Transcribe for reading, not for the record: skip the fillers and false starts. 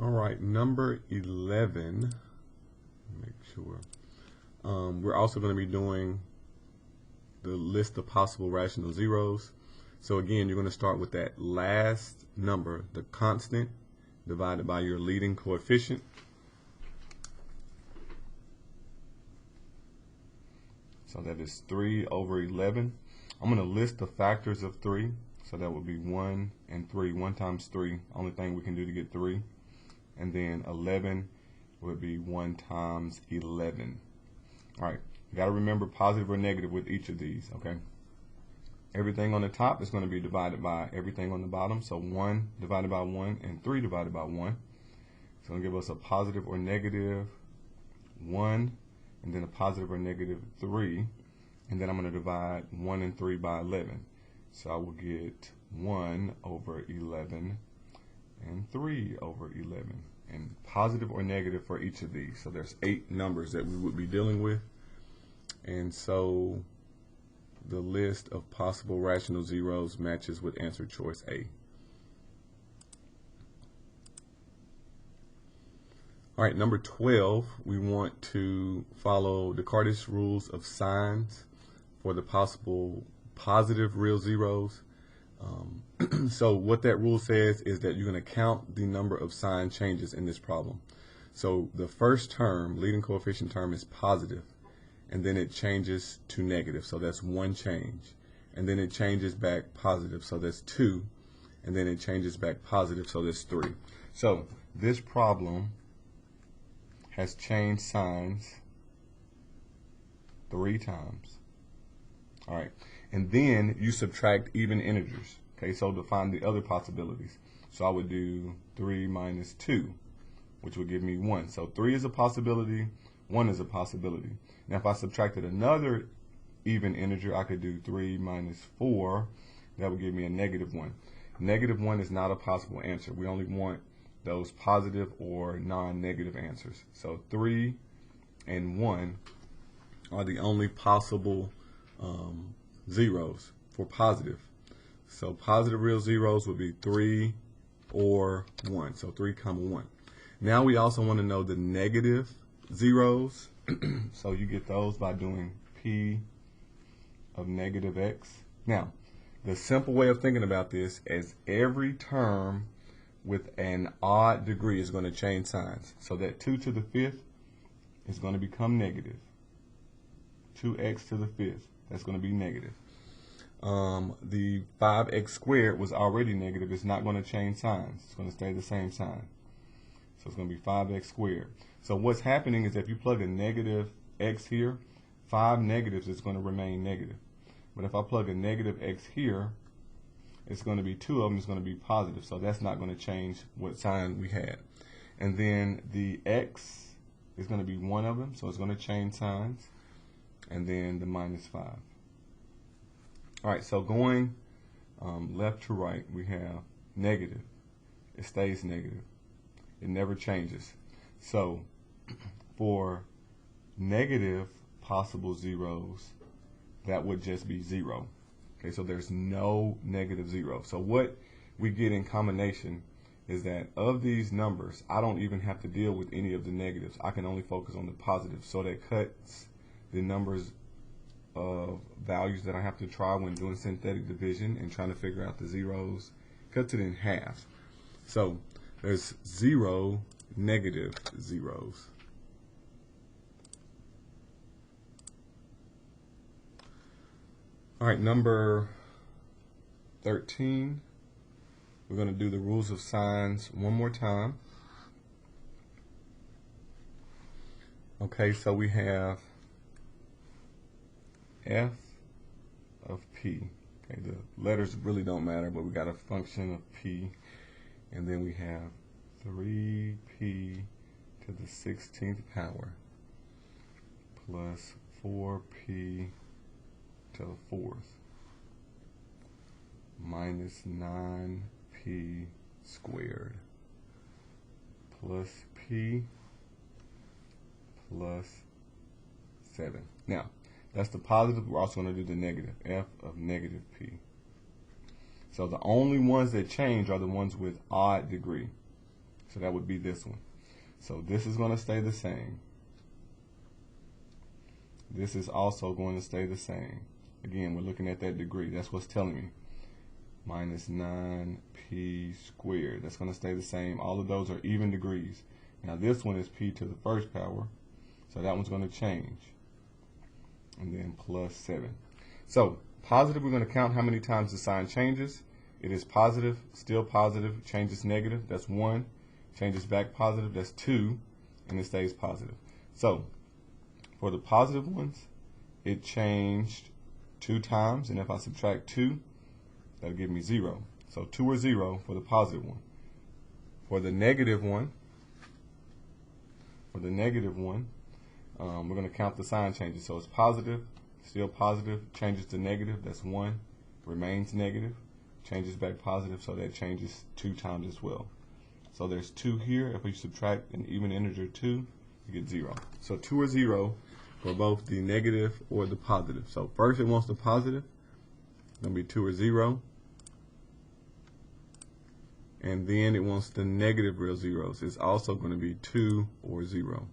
All right, number 11, make sure. We're also going to be doing the list of possible rational zeros. So again, you're going to start with that last number, the constant, divided by your leading coefficient. So that is 3 over 11. I'm going to list the factors of 3. So that would be 1 and 3. 1 times 3, only thing we can do to get 3. And then 11 would be 1 times 11. All right, you got to remember positive or negative with each of these, okay? Everything on the top is going to be divided by everything on the bottom. So 1 divided by 1 and 3 divided by 1. It's going to give us a positive or negative 1, and then a positive or negative 3. And then I'm going to divide 1 and 3 by 11. So I will get 1 over 11 and 3 over 11. And positive or negative for each of these. So there's 8 numbers that we would be dealing with. And so the list of possible rational zeros matches with answer choice A. All right, number 12, we want to follow Descartes' rules of signs for the possible positive real zeros. So what that rule says is that you're going to count the number of sign changes in this problem. So the first term, leading coefficient term, is positive, and then it changes to negative, so that's 1 change. And then it changes back positive, so that's 2. And then it changes back positive, so that's 3. So this problem has changed signs 3 times. All right, and then you subtract even integers. Okay, so to find the other possibilities. So I would do 3 minus 2, which would give me 1. So 3 is a possibility, 1 is a possibility. Now if I subtracted another even integer, I could do 3 minus 4. That would give me a negative 1. Negative 1 is not a possible answer. We only want those positive or non-negative answers. So 3 and 1 are the only possible zeros for positive. So positive real zeros would be 3 or 1. So 3, 1. Now we also want to know the negative zeros. So you get those by doing P of negative x. Now, the simple way of thinking about this is every term with an odd degree is going to change signs. So that 2 to the 5th is going to become negative. 2x to the 5th, that's going to be negative. The 5x squared was already negative. It's not going to change signs. It's going to stay the same sign. So it's going to be 5x squared. So what's happening is if you plug a negative x here, 5 negatives is going to remain negative. But if I plug a negative x here, it's going to be 2 of them is going to be positive. So that's not going to change what sign we had. And then the x is going to be 1 of them, so it's going to change signs. And then the minus 5. All right, so going left to right, we have negative. It stays negative. It never changes. So for negative possible zeros, that would just be 0. Okay, so there's no negative 0. So what we get in combination is that of these numbers, I don't even have to deal with any of the negatives. I can only focus on the positives. So that cuts the numbers of values that I have to try when doing synthetic division and trying to figure out the zeros, cuts it in half. So there's 0 negative zeros. All right, number 13, we're going to do the rules of signs one more time. Okay, so we have f of p. Okay, the letters really don't matter, but we got a function of p, and then we have 3p to the 16th power plus 4p to the 4th minus 9p squared plus p plus 7. Now, that's the positive. We're also going to do the negative, f of negative p. So the only ones that change are the ones with odd degree. So that would be this one. So this is going to stay the same. This is also going to stay the same. Again, we're looking at that degree. That's what's telling me. Minus 9p squared. That's going to stay the same. All of those are even degrees. Now this one is p to the first power. So that one's going to change. And then plus 7. So positive, we're going to count how many times the sign changes. It is positive, still positive, changes negative, that's 1. Changes back positive, that's 2. And it stays positive. So for the positive ones, it changed 2 times. And if I subtract 2, that'll give me 0. So 2 or 0 for the positive one. For the negative one, we're going to count the sign changes. So it's positive, still positive, changes to negative, that's 1, remains negative, changes back positive, so that changes 2 times as well. So there's 2 here. If we subtract an even integer 2, you get 0. So 2 or 0 for both the negative or the positive. So first it wants the positive, it's going to be 2 or 0. And then it wants the negative real zeros. It's also going to be 2 or 0.